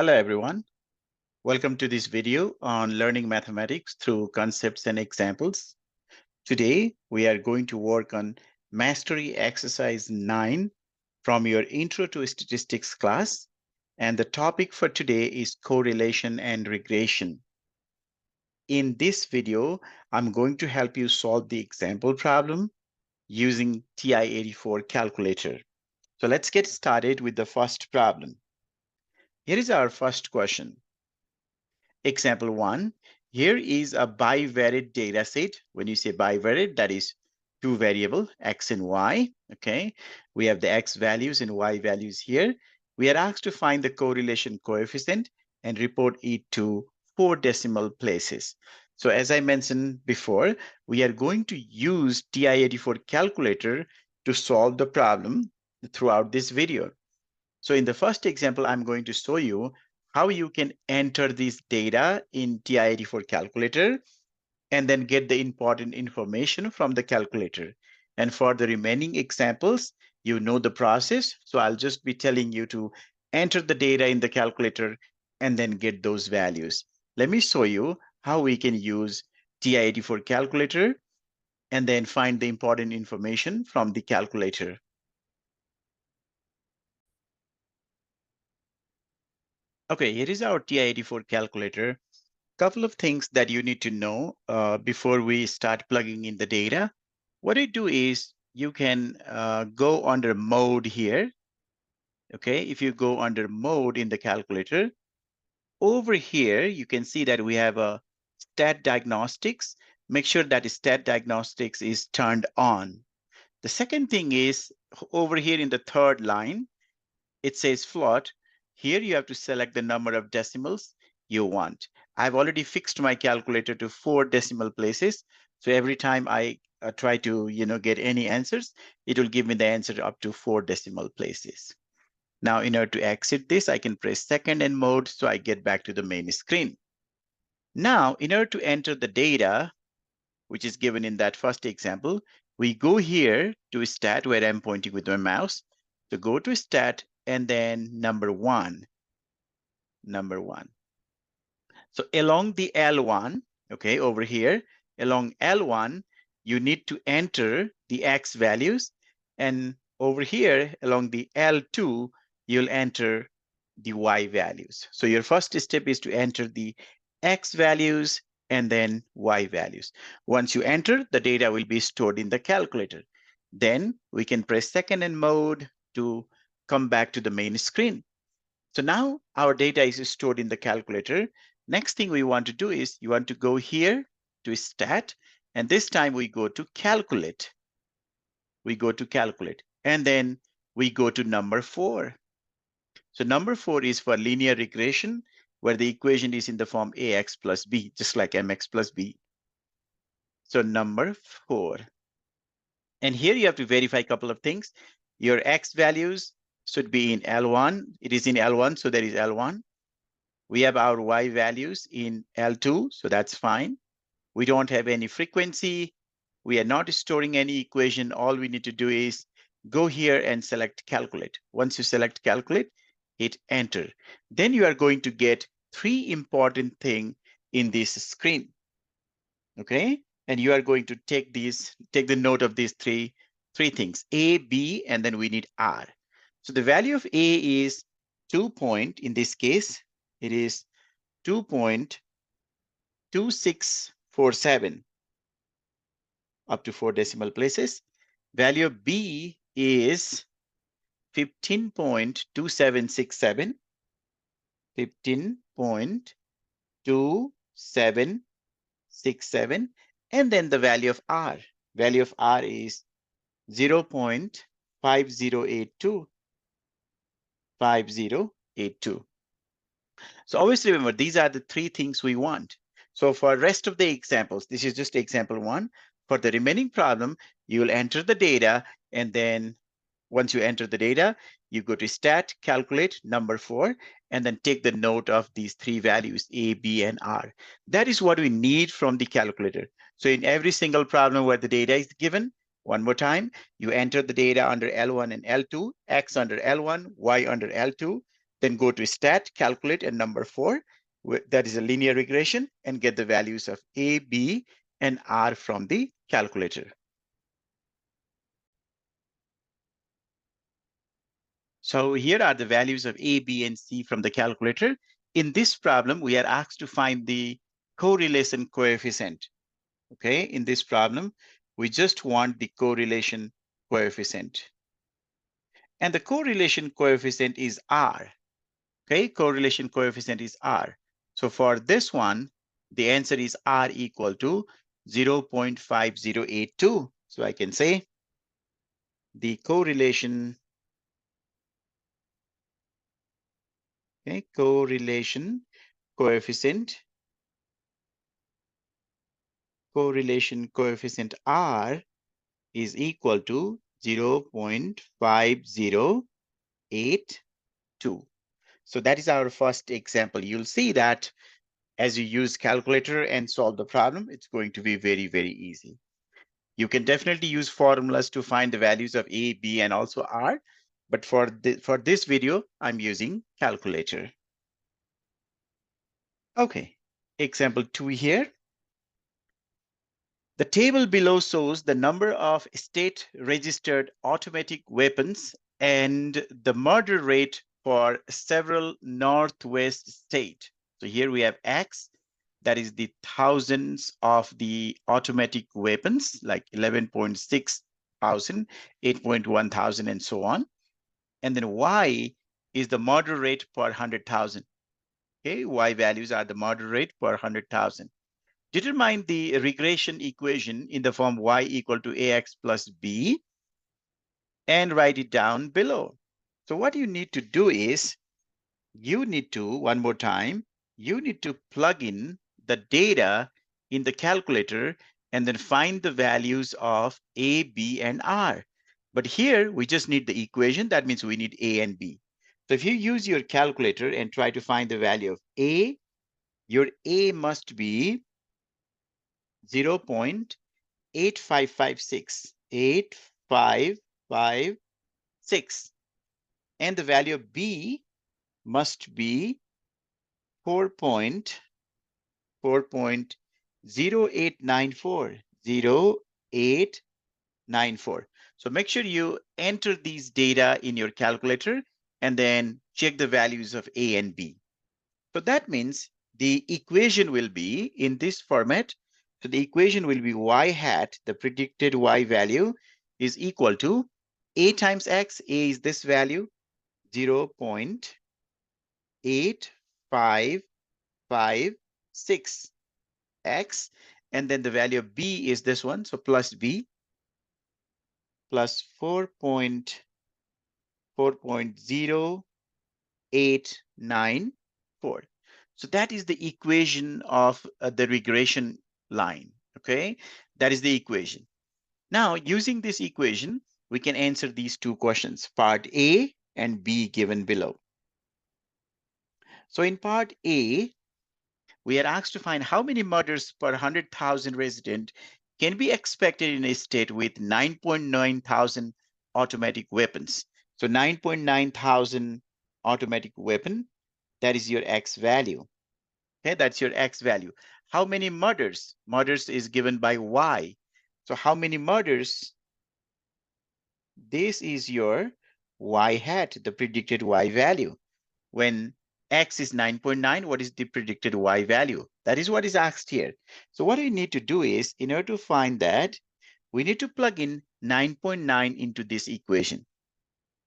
Hello, everyone. Welcome to this video on learning mathematics through concepts and examples. Today, we are going to work on Mastery Exercise 9 from your Intro to Statistics class. And the topic for today is correlation and regression. In this video, I'm going to help you solve the example problem using TI-84 calculator. So let's get started with the first problem. Here is our first question. Example 1, here is a bivariate data set. When you say bivariate, that is two variable, x and y, okay? We have the x values and y values here. We are asked to find the correlation coefficient and report it to 4 decimal places. So as I mentioned before, we are going to use TI-84 calculator to solve the problem throughout this video. So in the first example, I'm going to show you how you can enter this data in TI-84 calculator and then get the important information from the calculator. And for the remaining examples, you know the process. So I'll just be telling you to enter the data in the calculator and then get those values. Let me show you how we can use TI-84 calculator and then find the important information from the calculator. Okay, here is our TI-84 calculator. Couple of things that you need to know before we start plugging in the data. What you do is you can go under mode here. Okay, if you go under mode in the calculator, over here, you can see that we have a stat diagnostics. Make sure that stat diagnostics is turned on. The second thing is over here in the third line, it says float. Here you have to select the number of decimals you want. I've already fixed my calculator to 4 decimal places. So every time I try to get any answers, it will give me the answer up to 4 decimal places. Now, in order to exit this, I can press second and mode so I get back to the main screen. Now, in order to enter the data, which is given in that first example, we go here to stat where I'm pointing with my mouse. So go to stat and then number one. So along the L1, okay, over here, along L1, you need to enter the X values. And over here, along the L2, you'll enter the Y values. So your first step is to enter the X values and then Y values. Once you enter, the data will be stored in the calculator. Then we can press second and mode to come back to the main screen. So now our data is stored in the calculator. Next thing we want to do is you want to go here to stat, and this time we go to calculate. We go to calculate, and then we go to number 4. So number 4 is for linear regression, where the equation is in the form ax plus b, just like mx plus b. So number 4. And here you have to verify a couple of things. Your x values should be in L1. It is in L1, so there is L1. We have our y values in L2, so that's fine. We don't have any frequency. We are not storing any equation. All we need to do is go here and select calculate. Once you select calculate, hit enter. Then you are going to get 3 important things in this screen. Okay, and you are going to take the note of these three things, A, B, and then we need R. So the value of A is 2 point, in this case, it is 2.2647 up to 4 decimal places. Value of B is 15.2767, 15.2767, and then the value of R. Value of R is 0.5082. 5082. So always remember, these are the 3 things we want. So for rest of the examples, this is just example 1. For the remaining problem, you will enter the data, and then once you enter the data, you go to stat, calculate number 4, and then take the note of these 3 values, A, B, and R. That is what we need from the calculator. So in every single problem where the data is given, one more time, you enter the data under L1 and L2, X under L1, Y under L2. Then go to stat, calculate, and number 4, that is a linear regression, and get the values of A, B, and R from the calculator. So here are the values of A, B, and C from the calculator. In this problem, we are asked to find the correlation coefficient. Okay, in this problem, we just want the correlation coefficient. And the correlation coefficient is R. Okay, correlation coefficient is R. So for this one, the answer is R equal to 0.5082. So I can say the correlation, okay, correlation coefficient R is equal to 0.5082. So that is our first example. You'll see that as you use calculator and solve the problem, it's going to be very, very easy. You can definitely use formulas to find the values of A, B, and also R. But for this video, I'm using calculator. Okay, example 2 here. The table below shows the number of state-registered automatic weapons and the murder rate for several Northwest states. So here we have X, that is the thousands of the automatic weapons, like 11.6 thousand, 8.1 thousand, and so on. And then Y is the murder rate per 100,000. Okay, Y values are the murder rate per 100,000. Determine the regression equation in the form y equal to ax plus b and write it down below. So what you need to do is, you need to, one more time, you need to plug in the data in the calculator and then find the values of A, B, and R. But here we just need the equation. That means we need A and B. So if you use your calculator and try to find the value of A, your A must be 0.8556, 8556. And the value of B must be 4.0894, 0894. So make sure you enter these data in your calculator and then check the values of A and B. So that means the equation will be in this format. So the equation will be y hat, the predicted y value, is equal to A times x. A is this value, 0.8556 x. And then the value of b is this one, so plus b, plus 4.0894. So that is the equation of the regression line, okay? That is the equation. Now, using this equation, we can answer these two questions, part A and B given below. So in part A, we are asked to find how many murders per 100,000 resident can be expected in a state with 9.9 thousand automatic weapons. So 9.9 thousand automatic weapon, that is your X value. Okay, that's your X value. How many murders? Murders is given by Y. So how many murders? This is your Y hat, the predicted Y value. When X is 9.9, what is the predicted Y value? That is what is asked here. So what we need to do is, in order to find that, we need to plug in 9.9 into this equation.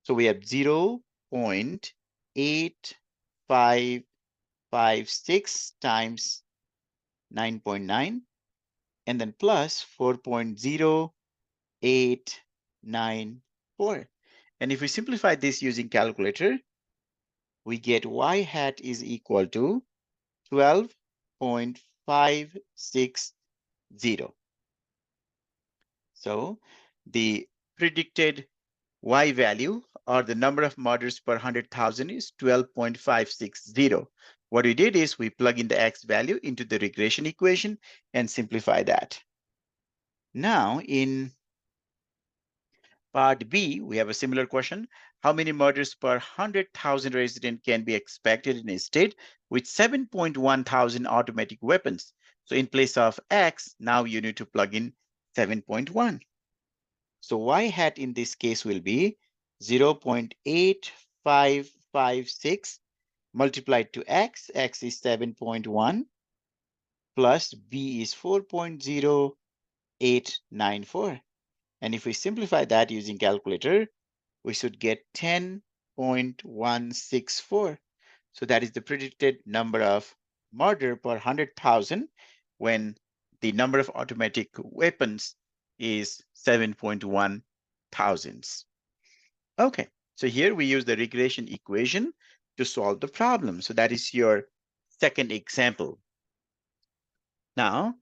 So we have 0.8556 times 9.9 and then plus 4.0894. And if we simplify this using calculator, we get y hat is equal to 12.560. So the predicted y value, or the number of murders per 100,000, is 12.560. What we did is we plug in the x value into the regression equation and simplify that. Now in part B, we have a similar question. how many murders per 100,000 residents can be expected in a state with 7.1 thousand automatic weapons. So in place of X, now you need to plug in 7.1. So Y hat in this case will be 0.8556 multiplied to X. X is 7.1 plus B is 4.0894. And if we simplify that using calculator, we should get 10.164. So that is the predicted number of murder per 100,000 when the number of automatic weapons is 7.1 thousands. Okay, so here we use the regression equation to solve the problem. So that is your second example. Now,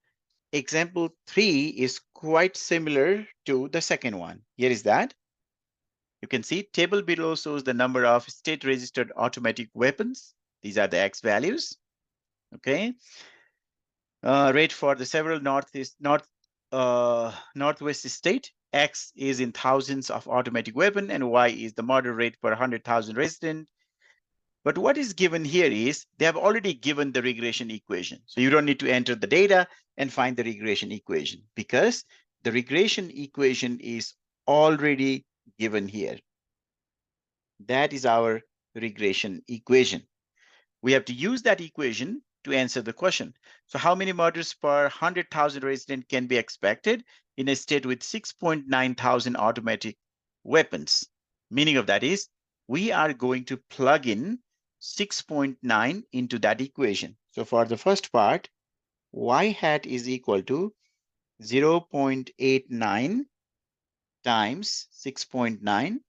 example 3 is quite similar to the second one. Here is that. You can see table below shows the number of state registered automatic weapons. These are the X values. Okay. Rate for the several northwest state. X is in thousands of automatic weapon and Y is the murder rate per 100,000 resident. But what is given here is they have already given the regression equation. So you don't need to enter the data and find the regression equation because the regression equation is already given here. That is our regression equation. We have to use that equation to answer the question. So how many murders per 100,000 residents can be expected in a state with 6.9 thousand automatic weapons? Meaning of that is we are going to plug in 6.9 into that equation. So for the first part, Y hat is equal to 0.89 times 6.9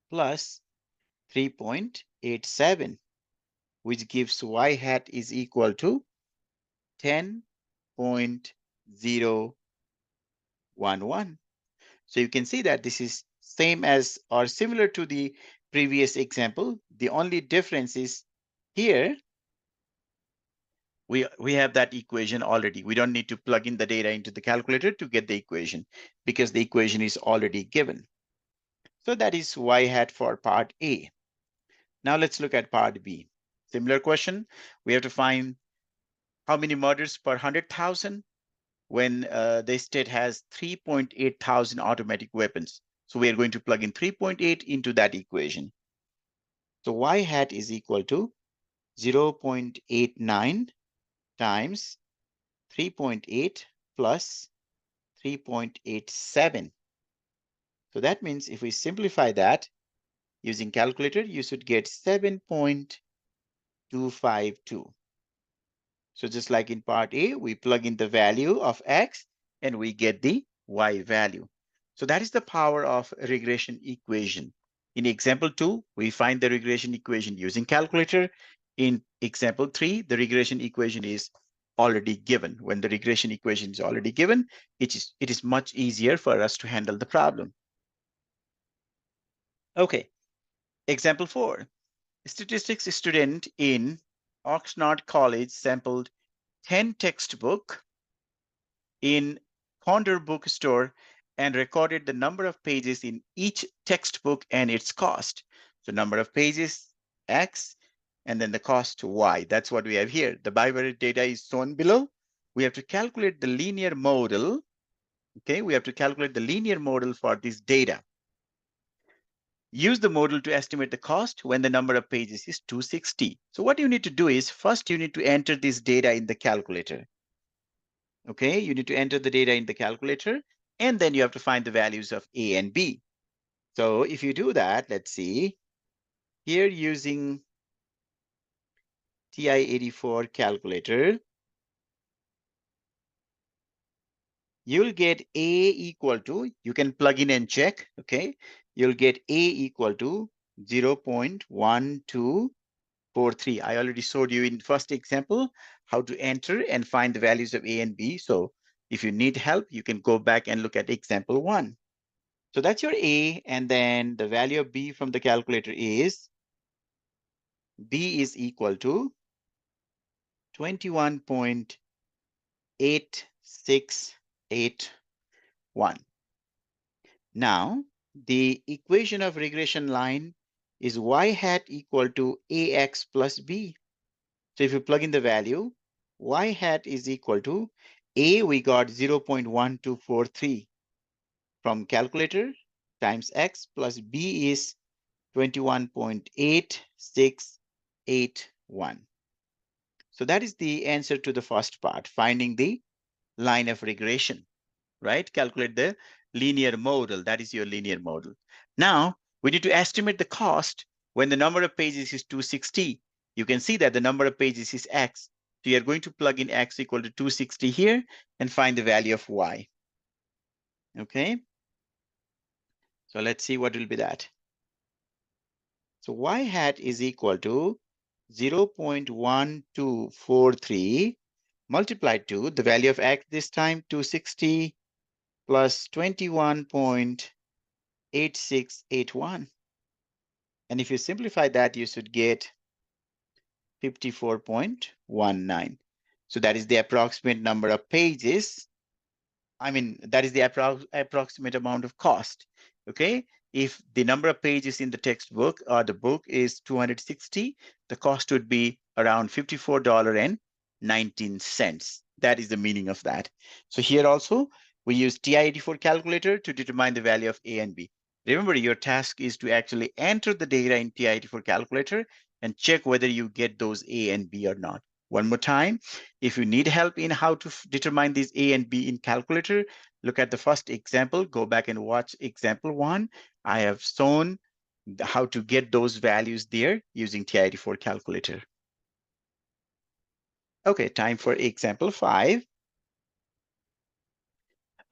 plus 3.87. which gives Y hat is equal to 10.011. So you can see that this is same as or similar to the previous example. The only difference is here we have that equation already. We don't need to plug in the data into the calculator to get the equation because the equation is already given. So that is Y hat for part A. Now let's look at part B. Similar question. We have to find how many murders per 100,000 when the state has 3.8 thousand automatic weapons. So we are going to plug in 3.8 into that equation. So Y hat is equal to 0.89 times 3.8 plus 3.87. So that means if we simplify that using calculator, you should get 7.252. So just like in part A, we plug in the value of X and we get the Y value. So that is the power of regression equation. In example 2, we find the regression equation using calculator. In example 3, the regression equation is already given. When the regression equation is already given, it is much easier for us to handle the problem. Okay, example 4. Statistics student in Oxnard College sampled 10 textbooks in Condor bookstore and recorded the number of pages in each textbook and its cost. So number of pages, X, and then the cost, Y. That's what we have here. The bivariate data is shown below. We have to calculate the linear model. Okay, we have to calculate the linear model for this data. Use the model to estimate the cost when the number of pages is 260. So what you need to do is first you need to enter this data in the calculator. Okay, you need to enter the data in the calculator and then you have to find the values of A and B. So if you do that, let's see, here using TI-84 calculator, you'll get A equal to, you can plug in and check, okay? You'll get A equal to 0.1243. I already showed you in first example how to enter and find the values of A and B. So if you need help, you can go back and look at example 1. So that's your A, and then the value of B from the calculator is, B is equal to 21.8681. Now, the equation of regression line is y hat equal to ax plus b. So if you plug in the value, y hat is equal to a, we got 0.1243 from calculator times x plus b is 21.8681. So that is the answer to the first part, finding the line of regression, right? Calculate the linear model. That is your linear model. Now, we need to estimate the cost when the number of pages is 260. You can see that the number of pages is x. So you're going to plug in x equal to 260 here and find the value of y. Okay? So let's see what will be that. So y hat is equal to 0.1243 multiplied to the value of x this time, 260 plus 21.8681. And if you simplify that, you should get 54.19. So that is the approximate number of pages. I mean, that is the approximate amount of cost. Okay. If the number of pages in the textbook or the book is 260, the cost would be around $54.19. That is the meaning of that. So here also, we use TI-84 calculator to determine the value of A and B. Remember, your task is to actually enter the data in TI-84 calculator and check whether you get those A and B or not. One more time, if you need help in how to determine these A and B in calculator, look at the first example, go back and watch example 1. I have shown how to get those values there using TI-84 calculator. Okay, time for example 5.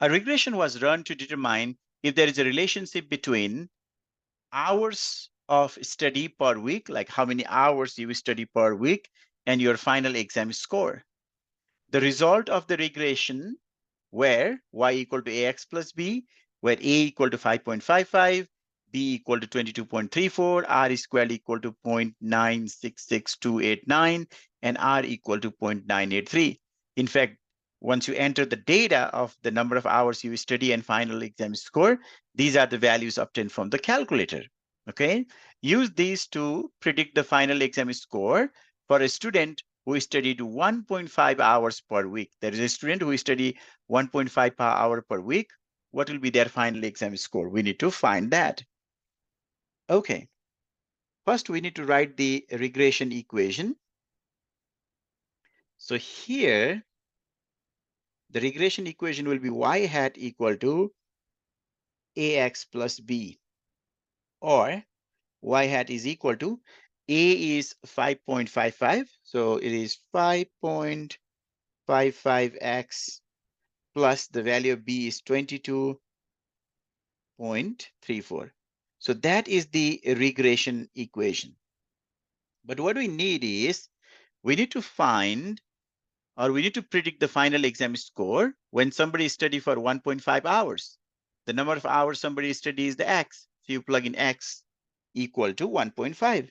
A regression was run to determine if there is a relationship between hours of study per week, like how many hours you study per week, and your final exam score. The result of the regression where y equal to ax plus b, where a equal to 5.55, b equal to 22.34, r squared equal to 0.966289, and r equal to 0.983. In fact, once you enter the data of the number of hours you study and final exam score, these are the values obtained from the calculator. Okay, use these to predict the final exam score for a student who studied 1.5 hours per week. There is a student who studied 1.5 per hour per week. What will be their final exam score? We need to find that. Okay. First, we need to write the regression equation. So here, the regression equation will be y hat equal to ax plus b, or y hat is equal to a is 5.55. So it is 5.55x plus the value of b is 22.34. So that is the regression equation. But what we need is, we need to find, or we need to predict the final exam score when somebody studies for 1.5 hours. The number of hours somebody studies is the x. So you plug in x equal to 1.5.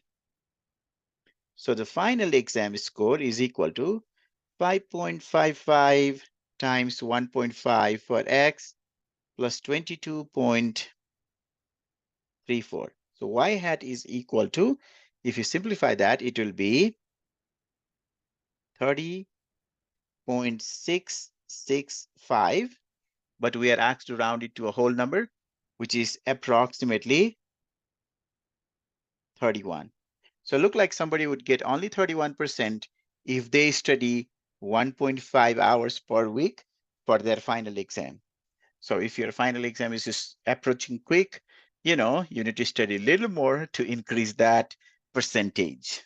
So the final exam score is equal to 5.55 times 1.5 for x plus 22.34. So y hat is equal to, if you simplify that, it will be 30.665, but we are asked to round it to a whole number, which is approximately 31. So look like somebody would get only 31% if they study 1.5 hours per week for their final exam. So if your final exam is just approaching quick, you need to study a little more to increase that percentage.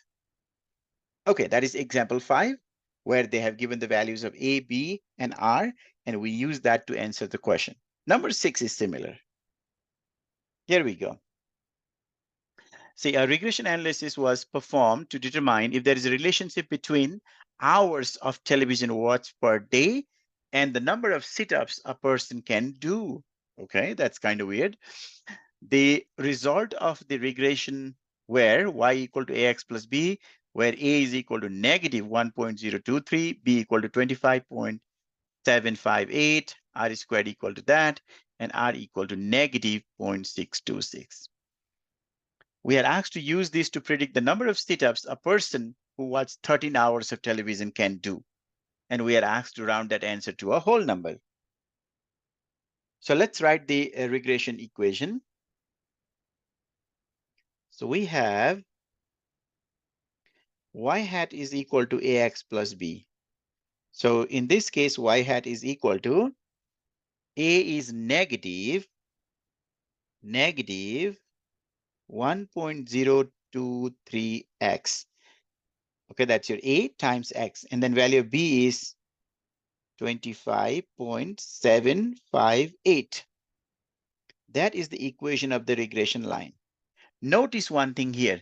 Okay, that is example 5, where they have given the values of A, B, and R, and we use that to answer the question. Number 6 is similar. Here we go. See, a regression analysis was performed to determine if there is a relationship between hours of television watch per day and the number of sit-ups a person can do. Okay, that's kind of weird. The result of the regression where y equal to ax plus b, where a is equal to negative 1.023, b equal to 25.758, r squared equal to that, and R equal to negative 0.626. We are asked to use this to predict the number of sit-ups a person who watches 13 hours of television can do. And we are asked to round that answer to a whole number. So let's write the regression equation. So we have y hat is equal to ax plus b. So in this case, y hat is equal to a is negative 1.023x. Okay, that's your a times x. And then value of b is 25.758. That is the equation of the regression line. Notice one thing here.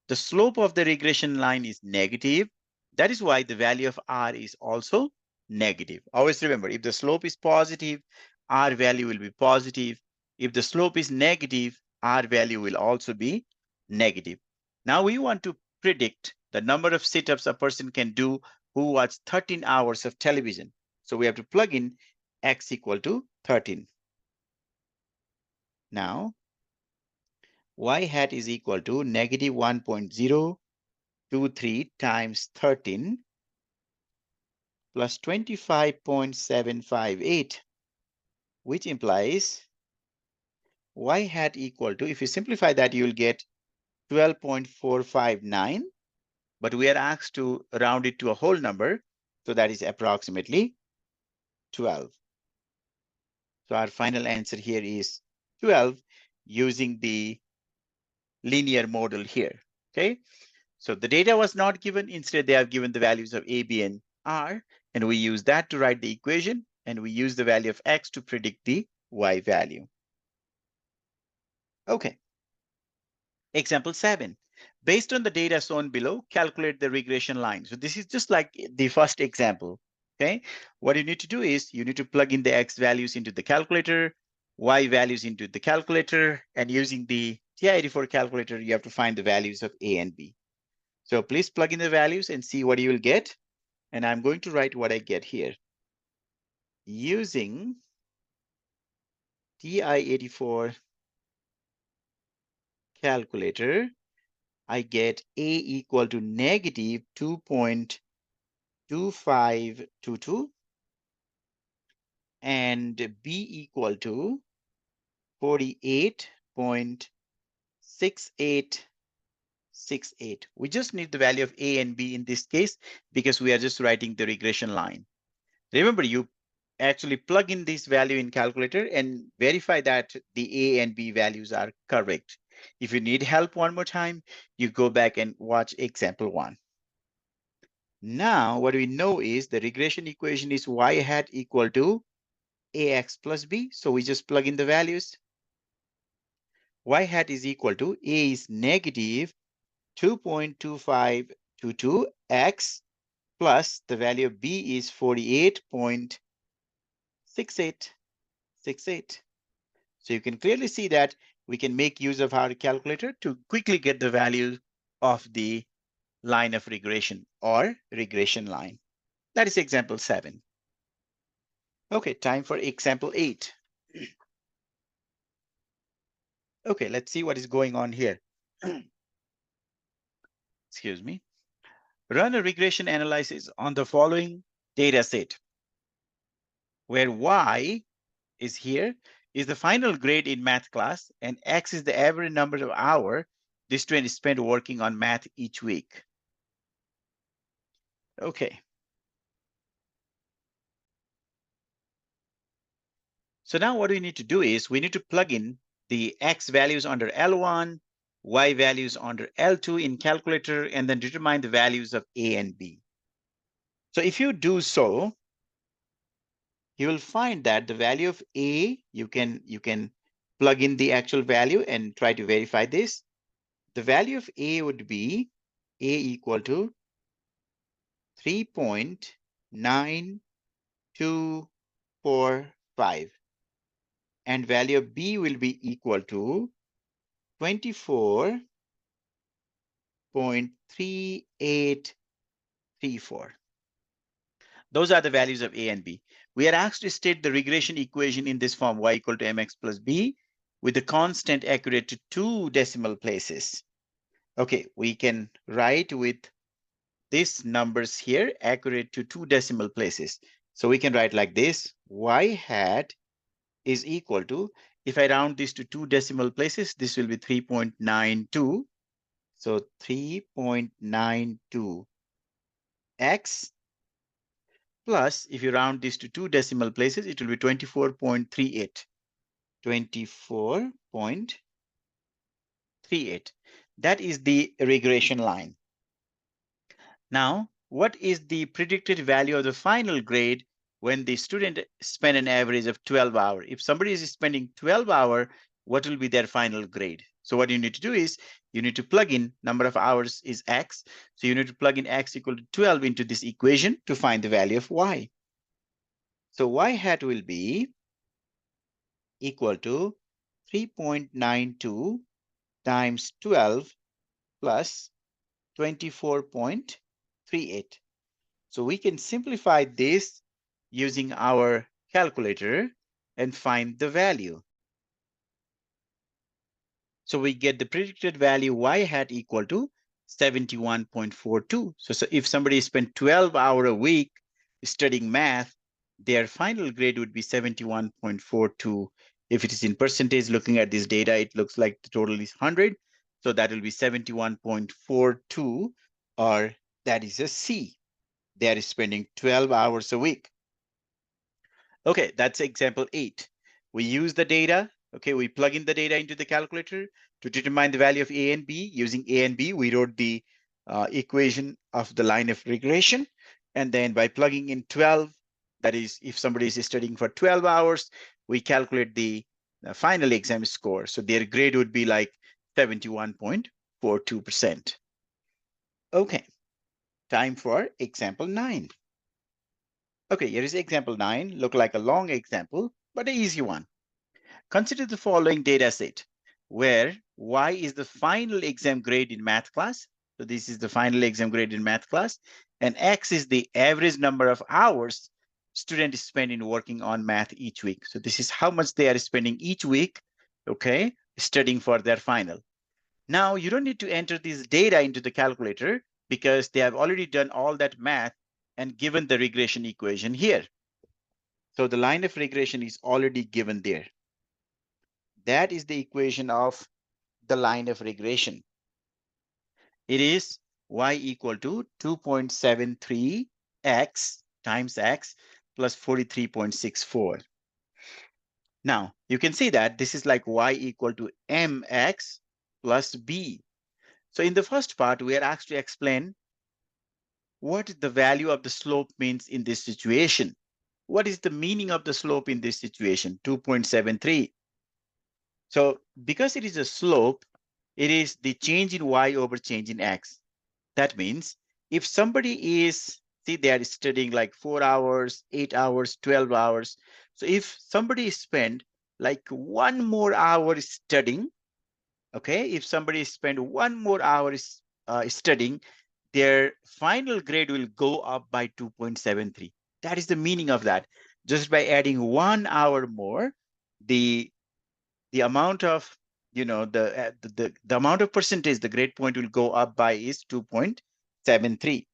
The slope of the regression line is negative. That is why the value of R is also negative. Always remember, if the slope is positive, R value will be positive. If the slope is negative, R value will also be negative. Now we want to predict the number of sit-ups a person can do who watches 13 hours of television. So we have to plug in x equal to 13. Now, y hat is equal to negative 1.023 times 13 plus 25.758, which implies y hat equal to, if you simplify that, you will get 12.459, but we are asked to round it to a whole number, so that is approximately 12. So our final answer here is 12 using the linear model here, okay? So the data was not given. Instead, they have given the values of a, b, and r, and we use that to write the equation, and we use the value of x to predict the y value. Okay. Example 7. Based on the data shown below, calculate the regression line. So this is just like the first example, okay? What you need to do is you need to plug in the x values into the calculator, y values into the calculator, and using the TI-84 calculator, you have to find the values of a and b. So please plug in the values and see what you will get. And I'm going to write what I get here. Using TI-84 calculator, I get A equal to negative 2.2522 and B equal to 48.6868. We just need the value of A and B in this case because we are just writing the regression line. Remember, you actually plug in this value in calculator and verify that the A and B values are correct. If you need help one more time, you go back and watch example 1. Now, what we know is the regression equation is y hat equal to ax plus b. So we just plug in the values. Y hat is equal to a is negative 2.2522x plus the value of b is 48.6868. So you can clearly see that we can make use of our calculator to quickly get the value of the line of regression or regression line. That is example 7. Okay, time for example 8. Okay, let's see what is going on here. Excuse me. Run a regression analysis on the following data set, where y is here, is the final grade in math class, and x is the average number of hours this student is spent working on math each week. Okay. So now what we need to do is we need to plug in the x values under L1, y values under L2 in calculator, and then determine the values of A and B. So if you do so, you will find that the value of A, you can plug in the actual value and try to verify this. The value of A would be A equal to 3.9245. And value of B will be equal to 24.3834. Those are the values of A and B. we are asked to state the regression equation in this form, y equal to mx plus b, with the constant accurate to 2 decimal places. Okay, we can write with these numbers here accurate to 2 decimal places. So we can write like this, y hat is equal to, if I round this to 2 decimal places, this will be 3.92. So 3.92 x plus, if you round this to 2 decimal places, it will be 24.38. 24.38. That is the regression line. Now, what is the predicted value of the final grade when the student spend an average of 12 hours? If somebody is spending 12 hours, what will be their final grade? So what you need to do is you need to plug in number of hours is x. So you need to plug in x equal to 12 into this equation to find the value of y. So y hat will be equal to 3.92 times 12 plus 24.38. So we can simplify this using our calculator and find the value. So we get the predicted value y hat equal to 71.42. So if somebody spent 12 hours a week studying math, their final grade would be 71.42. If it is in percentage, looking at this data, it looks like the total is 100. So that will be 71.42, or that is a C. They are spending 12 hours a week. Okay, that's example 8. We use the data. Okay, we plug in the data into the calculator to determine the value of A and B. Using A and B, we wrote the equation of the line of regression. And then by plugging in 12, that is, if somebody is studying for 12 hours, we calculate the final exam score. So their grade would be like 71.42%. Okay, time for example 9. Okay, here is example 9. Look like a long example, but an easy one. Consider the following data set where y is the final exam grade in math class. So this is the final exam grade in math class. And x is the average number of hours students spend in working on math each week. So this is how much they are spending each week, okay, studying for their final. Now, you don't need to enter this data into the calculator because they have already done all that math and given the regression equation here. So the line of regression is already given there. That is the equation of the line of regression. It is y equal to 2.73x times x plus 43.64. Now, you can see that this is like y equal to mx plus b. So in the first part, we are asked to explain what the value of the slope means in this situation. What is the meaning of the slope in this situation? 2.73. So because it is a slope, it is the change in y over change in x. That means if somebody is, see, they are studying like 4 hours, 8 hours, 12 hours. So if somebody spend like 1 more hour studying, okay, if somebody spend 1 more hour studying, their final grade will go up by 2.73. That is the meaning of that. Just by adding 1 hour more, the amount of, you know, the amount of percentage the grade point will go up by is 2.73.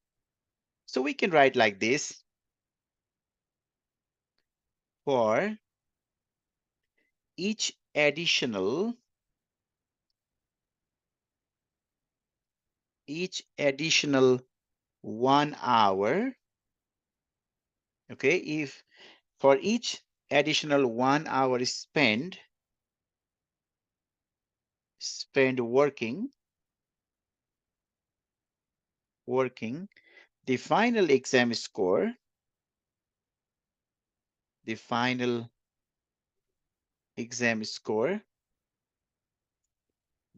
So we can write like this: for each additional 1 hour, okay, if for each additional 1 hour spent working, the final exam score,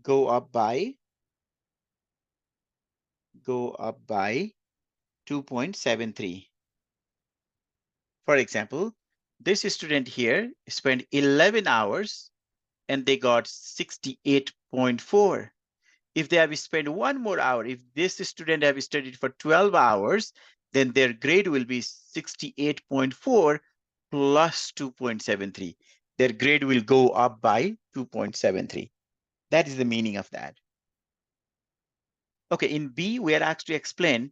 go up by 2.73. For example, this student here spent 11 hours and they got 68.4. If they have spent 1 more hour, if this student have studied for 12 hours, then their grade will be 68.4, plus 2.73. Their grade will go up by 2.73. That is the meaning of that. Okay, in B, we are asked to explain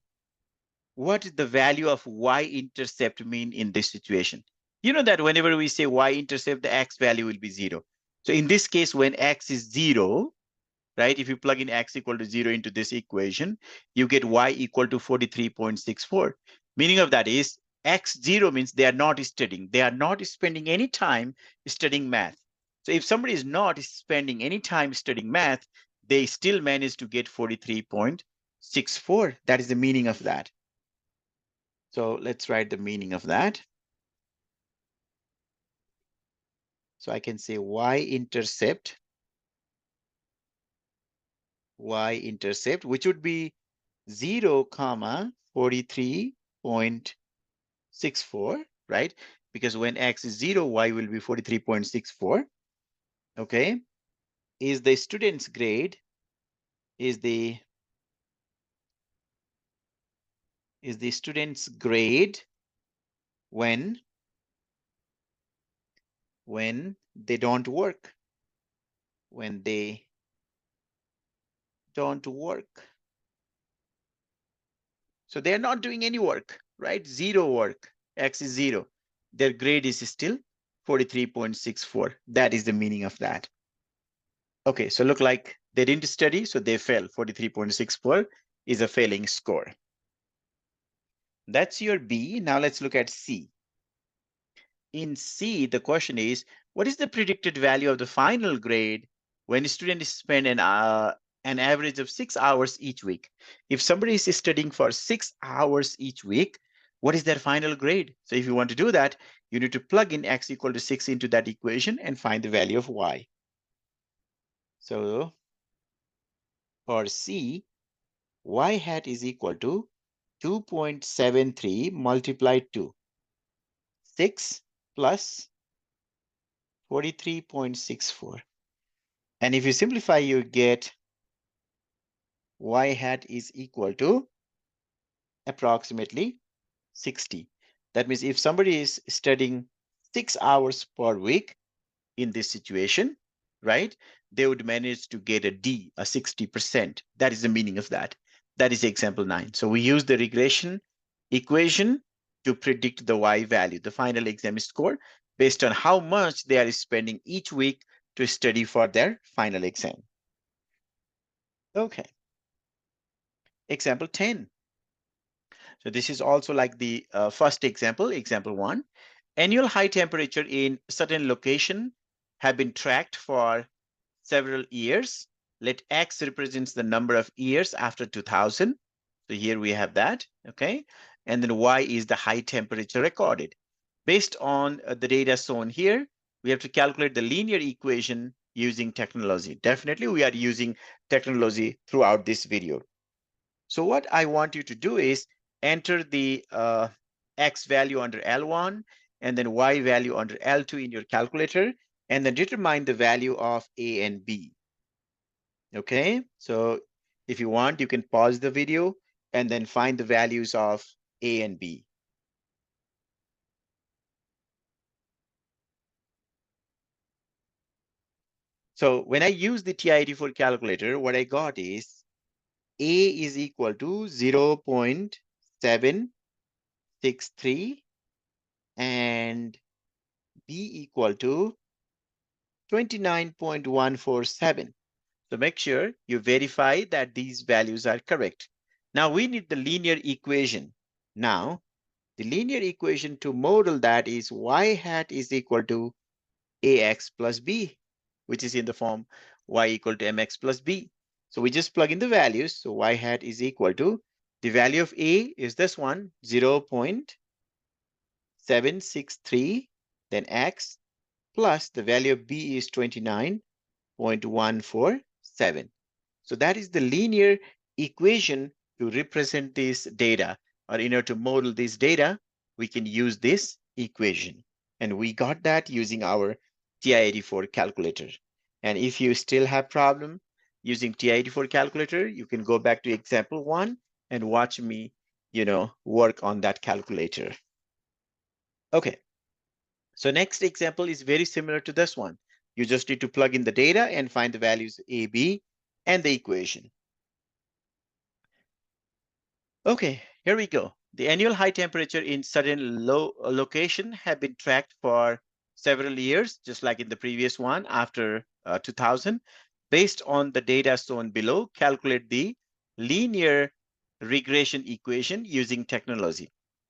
what is the value of y-intercept mean in this situation. You know that whenever we say y-intercept, the x value will be 0. So in this case, when x is 0, right, if you plug in x equal to 0 into this equation, you get y equal to 43.64. Meaning of that is x0 means they are not studying. They are not spending any time studying math. So if somebody is not spending any time studying math, they still manage to get 43.64. That is the meaning of that. So let's write the meaning of that. So I can say y-intercept, which would be 0, comma 43.64, right? Because when x is 0, y will be 43.64. Okay. Is the student's grade, is the student's grade when they don't work, when they don't work. So they are not doing any work, right? Zero work. X is 0. Their grade is still 43.64. That is the meaning of that. Okay, so look like they didn't study, so they fail. 43.64 is a failing score. That's your B. Now let's look at C. In C, the question is, what is the predicted value of the final grade when students spend an average of 6 hours each week? If somebody is studying for 6 hours each week, what is their final grade? So if you want to do that, you need to plug in x equal to 6 into that equation and find the value of y. So for C, y hat is equal to 2.73 multiplied to 6 plus 43.64. And if you simplify, you get y hat is equal to approximately 60. That means if somebody is studying 6 hours per week in this situation, right, they would manage to get a D, a 60%. That is the meaning of that. That is example 9. So we use the regression equation to predict the y value, the final exam score, based on how much they are spending each week to study for their final exam. Okay. Example 10. So this is also like the first example, example 1. Annual high temperature in certain location have been tracked for several years. Let X represents the number of years after 2000. So here we have that, okay? And then Y is the high temperature recorded. Based on the data shown here, we have to calculate the linear equation using technology. Definitely we are using technology throughout this video. So what I want you to do is enter the X value under L1 and then Y value under L2 in your calculator, and then determine the value of A and B. Okay, so if you want, you can pause the video and then find the values of A and B. So when I use the TI-84 calculator, what I got is A is equal to 0.763 and B equal to 29.147. So make sure you verify that these values are correct. Now we need the linear equation. Now the linear equation to model that is y hat is equal to ax plus b, which is in the form y equal to mx plus b. So we just plug in the values. So y hat is equal to, the value of a is this one, 0.763, then x, plus the value of b is 29.147. So that is the linear equation to represent this data, or in order to model this data, we can use this equation. And we got that using our TI-84 calculator. And if you still have problem using TI-84 calculator, you can go back to example 1 and watch me, work on that calculator. Okay. So next example is very similar to this one. You just need to plug in the data and find the values A, B, and the equation. Okay, here we go. The annual high temperature in certain low location have been tracked for several years, just like in the previous one after 2000. Based on the data shown below, calculate the linear regression equation using technology.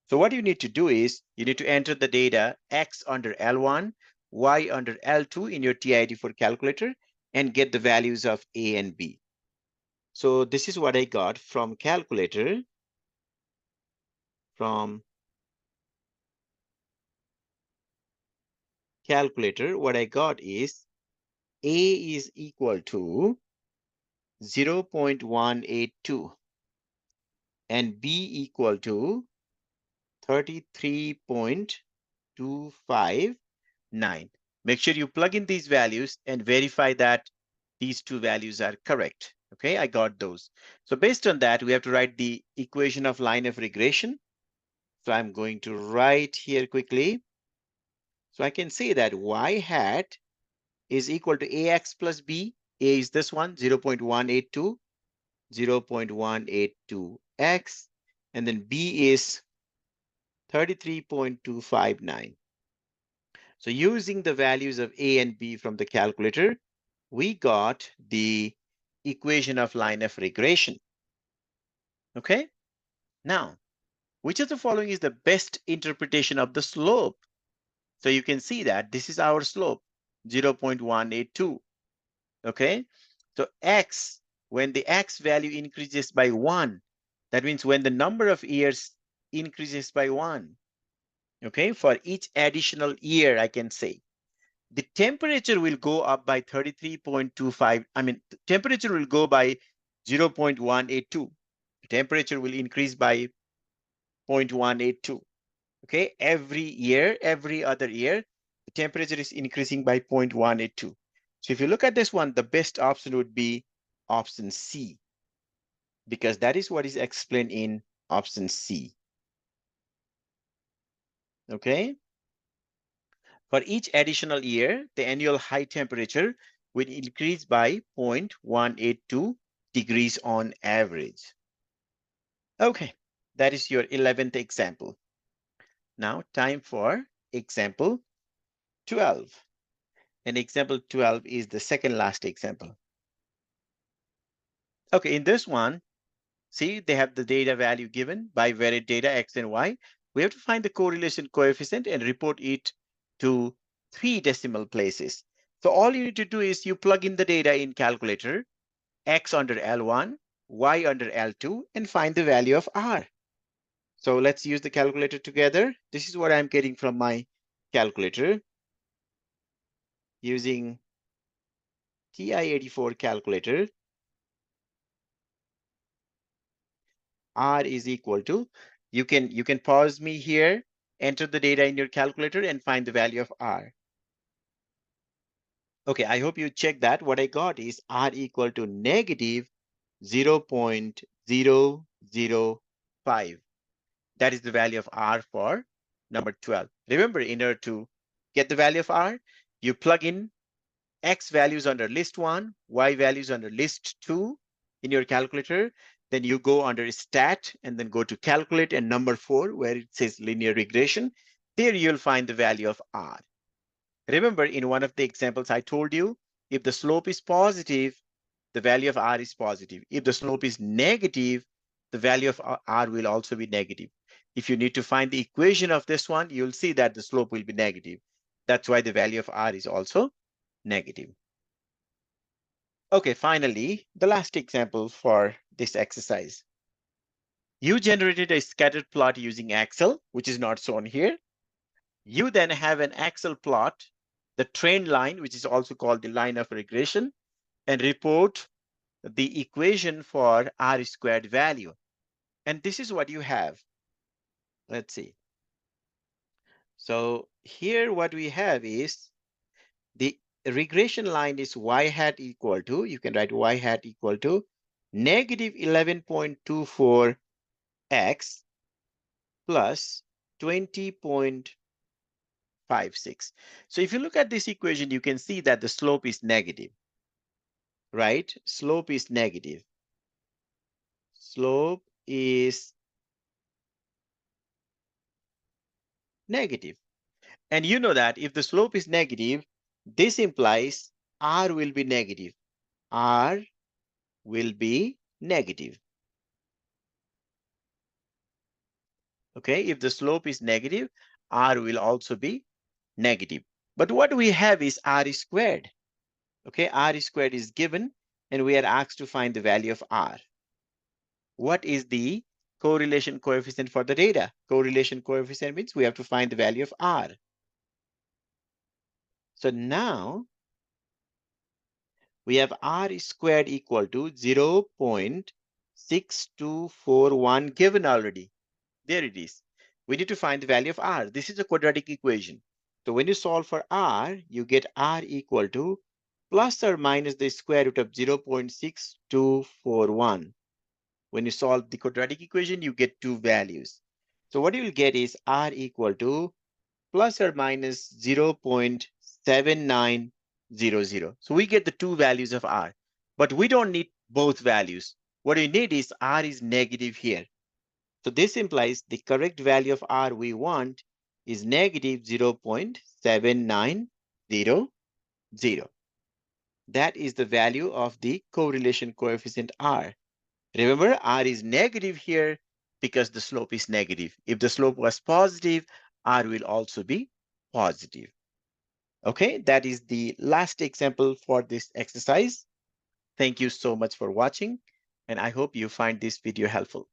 So what you need to do is you need to enter the data X under L1, Y under L2 in your TI-84 calculator and get the values of A and B. So this is what I got from calculator. What I got is A is equal to 0.182 and B equal to 33.259. Make sure you plug in these values and verify that these two values are correct. Okay, I got those. So based on that, we have to write the equation of line of regression. So I'm going to write here quickly. So I can say that y hat is equal to ax plus b. A is this one, 0.182, 0.182x, and then b is 33.259. So using the values of a and b from the calculator, we got the equation of line of regression. Okay? Now, which of the following is the best interpretation of the slope? So you can see that this is our slope, 0.182. Okay, so x, when the x value increases by 1, that means when the number of years increases by 1, okay, for each additional year, I can say the temperature will go up by 33.25. I mean, the temperature will go by 0.182. The temperature will increase by 0.182. Okay, every year, every other year, the temperature is increasing by 0.182. So if you look at this one, the best option would be option C, because that is what is explained in option C. Okay, for each additional year, the annual high temperature will increase by 0.182 degrees on average. Okay, that is your 11th example. Now time for example 12. And example 12 is the second last example. Okay, in this one, see, they have the data value given by varied data X and Y. We have to find the correlation coefficient and report it to 3 decimal places. So all you need to do is you plug in the data in calculator, X under L1, Y under L2, and find the value of R. So let's use the calculator together. This is what I'm getting from my calculator using TI-84 calculator. R is equal to, you can pause me here, enter the data in your calculator and find the value of R. Okay, I hope you check that. What I got is R equal to negative 0.005. That is the value of R for number 12. Remember, in order to get the value of R, you plug in X values under list 1, Y values under list 2 in your calculator. Then you go under stat and then go to calculate and number 4 where it says linear regression. There you'll find the value of R. Remember, in one of the examples I told you, if the slope is positive, the value of R is positive. If the slope is negative, the value of R will also be negative. If you need to find the equation of this one, you'll see that the slope will be negative. That's why the value of R is also negative. Okay, finally, the last example for this exercise. You generated a scattered plot using Excel, which is not shown here. You then have an Excel plot, the trend line, which is also called the line of regression, and report the equation for R squared value. And this is what you have. Let's see. So here what we have is the regression line is y hat equal to, you can write y hat equal to negative 11.24 x plus 20.5 0.56. So if you look at this equation, you can see that the slope is negative, right? Slope is negative. Slope is negative. And you know that if the slope is negative, this implies R will be negative. R will be negative. Okay, if the slope is negative, R will also be negative. But what we have is R squared. Okay, R squared is given, and we are asked to find the value of R. What is the correlation coefficient for the data? Correlation coefficient means we have to find the value of R. So now we have R squared equal to 0.6241 given already. There it is. We need to find the value of R. This is a quadratic equation. So when you solve for R, you get R equal to plus or minus the square root of 0.6241. When you solve the quadratic equation, you get two values. So what you will get is R equal to plus or minus 0.7900. So we get the two values of R, but we don't need both values. What we need is R is negative here. So this implies the correct value of R we want is negative 0.7900. That is the value of the correlation coefficient R. Remember, R is negative here because the slope is negative. If the slope was positive, R will also be positive. Okay, that is the last example for this exercise. Thank you so much for watching, and I hope you find this video helpful.